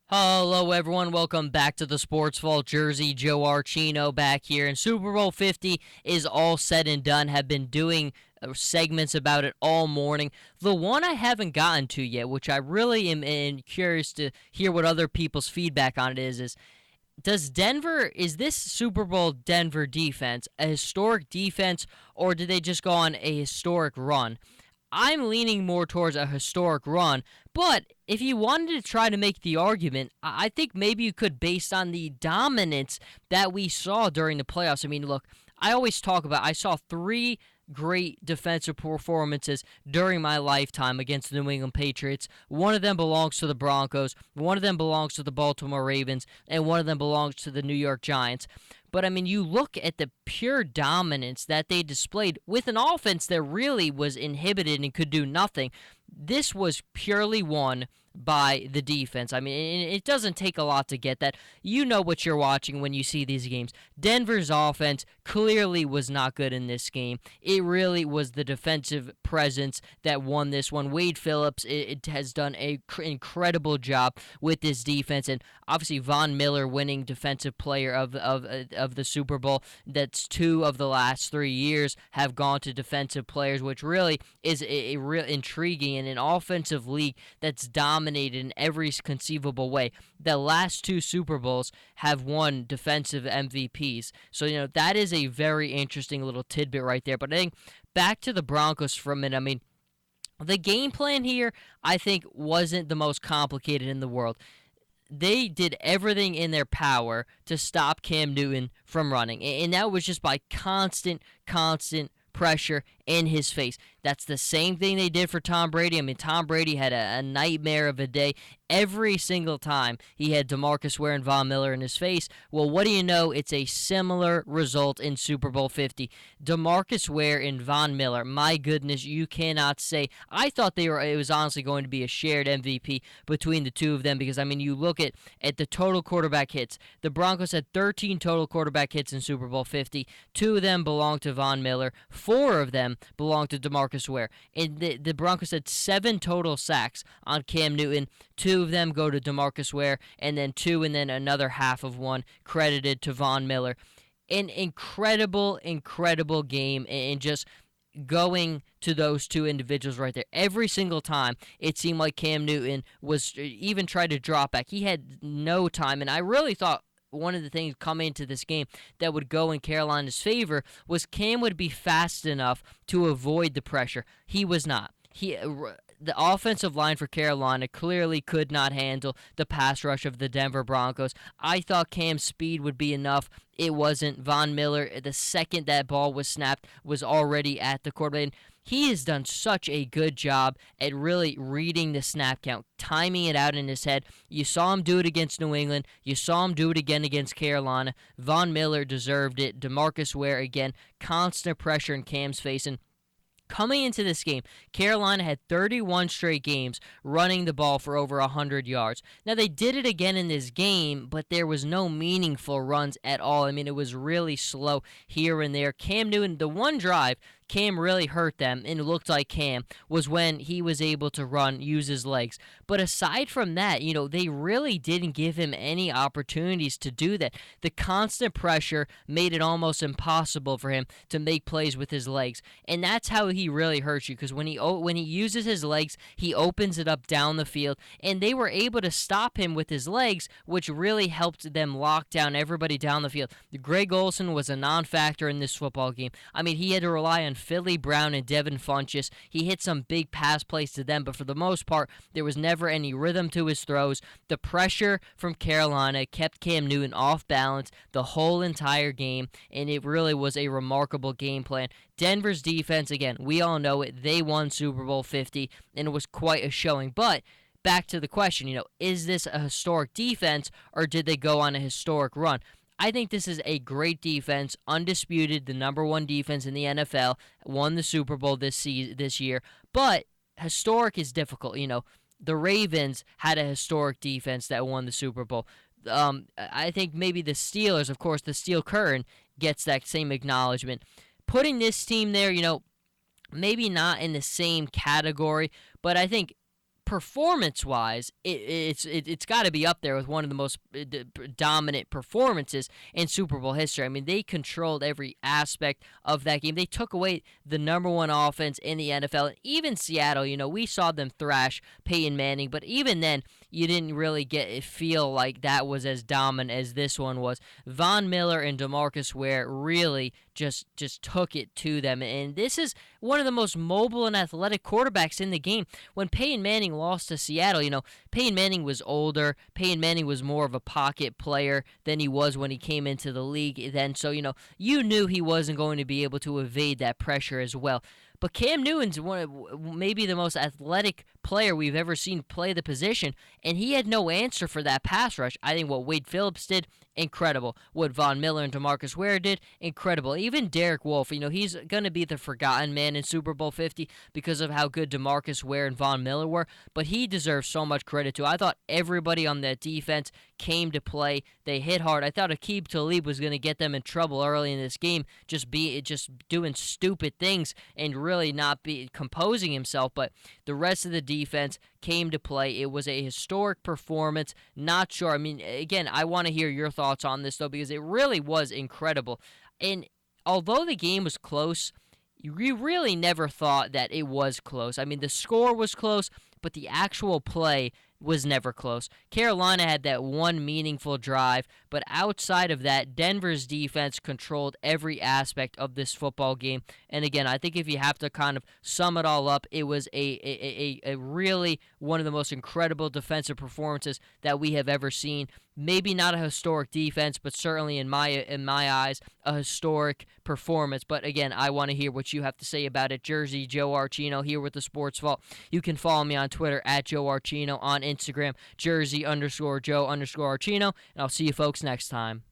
Hello, everyone. Welcome back to the Sports Vault. Jersey Joe Archino back here. And Super Bowl 50 is all said and done. Have been doing segments about it all morning. The one I haven't gotten to yet, which I really am curious to hear what other people's feedback on it is is this Super Bowl Denver defense a historic defense, or did they just go on a historic run? I'm leaning more towards a historic run, but if you wanted to try to make the argument, I think maybe you could based on the dominance that we saw during the playoffs. I mean, look, I saw three great defensive performances during my lifetime against the New England Patriots. One of them belongs to the Broncos, one of them belongs to the Baltimore Ravens, and one of them belongs to the New York Giants. But I mean, you look at the pure dominance that they displayed with an offense that really was inhibited and could do nothing. This was purely won by the defense. I mean, it doesn't take a lot to get that. You know what you're watching when you see these games. Denver's offense clearly was not good in this game. It really was the defensive presence that won this one. Wade Phillips it has done an incredible job with this defense, and obviously Von Miller winning Defensive Player of the Super Bowl. That's 2 of the last 3 years have gone to defensive players, which really is a real intriguing in an offensive league that's dominated in every conceivable way. The last 2 Super Bowls have won defensive MVPs. So, that is a very interesting little tidbit right there. But I think back to the Broncos for a minute. I mean, the game plan here, I think, wasn't the most complicated in the world. They did everything in their power to stop Cam Newton from running. And that was just by constant pressure in his face. That's the same thing they did for Tom Brady. I mean, Tom Brady had a nightmare of a day every single time he had DeMarcus Ware and Von Miller in his face. Well, what do you know? It's a similar result in Super Bowl 50. DeMarcus Ware and Von Miller, my goodness, you cannot say. I thought it was honestly going to be a shared MVP between the two of them because, I mean, you look at the total quarterback hits. The Broncos had 13 total quarterback hits in Super Bowl 50. 2 of them belonged to Von Miller. 4 of them belonged to DeMarcus Ware. And the Broncos had 7 total sacks on Cam Newton. 2 of them go to DeMarcus Ware, and then 2 and then another half of 1 credited to Von Miller. An incredible game, and just going to those 2 individuals right there. Every single time it seemed like Cam Newton was even tried to drop back. He had no time, and I really thought one of the things coming into this game that would go in Carolina's favor was Cam would be fast enough to avoid the pressure. He was not. The offensive line for Carolina clearly could not handle the pass rush of the Denver Broncos. I thought Cam's speed would be enough. It wasn't. Von Miller, the second that ball was snapped, was already at the quarterback. He has done such a good job at really reading the snap count, timing it out in his head. You saw him do it against New England. You saw him do it again against Carolina. Von Miller deserved it. DeMarcus Ware, again, constant pressure in Cam's face. And coming into this game, Carolina had 31 straight games running the ball for over 100 yards. Now, they did it again in this game, but there was no meaningful runs at all. I mean, it was really slow here and there. Cam Newton, the one drive Cam really hurt them, and it looked like Cam, was when he was able to use his legs. But aside from that, they really didn't give him any opportunities to do that. The constant pressure made it almost impossible for him to make plays with his legs. And that's how he really hurts you, because when he uses his legs, he opens it up down the field, and they were able to stop him with his legs, which really helped them lock down everybody down the field. Greg Olsen was a non-factor in this football game. I mean, he had to rely on Philly Brown and Devin Funchess. He hit some big pass plays to them, but for the most part, there was never any rhythm to his throws. The pressure from Carolina kept Cam Newton off balance the whole entire game, and it really was a remarkable game plan. Denver's defense, again, we all know it. They won Super Bowl 50, and it was quite a showing. But back to the question, is this a historic defense, or did they go on a historic run? I think this is a great defense, undisputed, the number 1 defense in the NFL, won the Super Bowl this year. But historic is difficult. The Ravens had a historic defense that won the Super Bowl. I think maybe the Steelers, of course, the Steel Curtain gets that same acknowledgement. Putting this team there, maybe not in the same category, but I think performance-wise, it's got to be up there with one of the most dominant performances in Super Bowl history. I mean, they controlled every aspect of that game. They took away the number one offense in the NFL. And even Seattle, we saw them thrash Peyton Manning, but even then, you didn't really feel like that was as dominant as this one was. Von Miller and DeMarcus Ware really just took it to them, and this is one of the most mobile and athletic quarterbacks in the game. When Peyton Manning lost to Seattle, Peyton Manning was older. Peyton Manning was more of a pocket player than he was when he came into the league then, so you knew he wasn't going to be able to evade that pressure as well. But Cam Newton's maybe the most athletic player we've ever seen play the position, and he had no answer for that pass rush. I think what Wade Phillips did, incredible. What Von Miller and DeMarcus Ware did, incredible. Even Derek Wolfe, he's going to be the forgotten man in Super Bowl 50 because of how good DeMarcus Ware and Von Miller were, but he deserves so much credit too. I thought everybody on that defense came to play. They hit hard. I thought Aqib Talib was going to get them in trouble early in this game, just doing stupid things and really not be composing himself, but the rest of the defense came to play. It was a historic performance. Not sure. I mean, again, I want to hear your thoughts on this, though, because it really was incredible. And although the game was close, you really never thought that it was close. I mean, the score was close, but the actual play was never close. Carolina had that one meaningful drive, but outside of that, Denver's defense controlled every aspect of this football game. And again, I think if you have to kind of sum it all up, it was a really one of the most incredible defensive performances that we have ever seen. Maybe not a historic defense, but certainly in my eyes, a historic performance. But again, I want to hear what you have to say about it. Jersey Joe Archino here with the Sports Vault. You can follow me on Twitter at Joe Archino, on Instagram, Jersey_Joe_Archino, and I'll see you folks next time.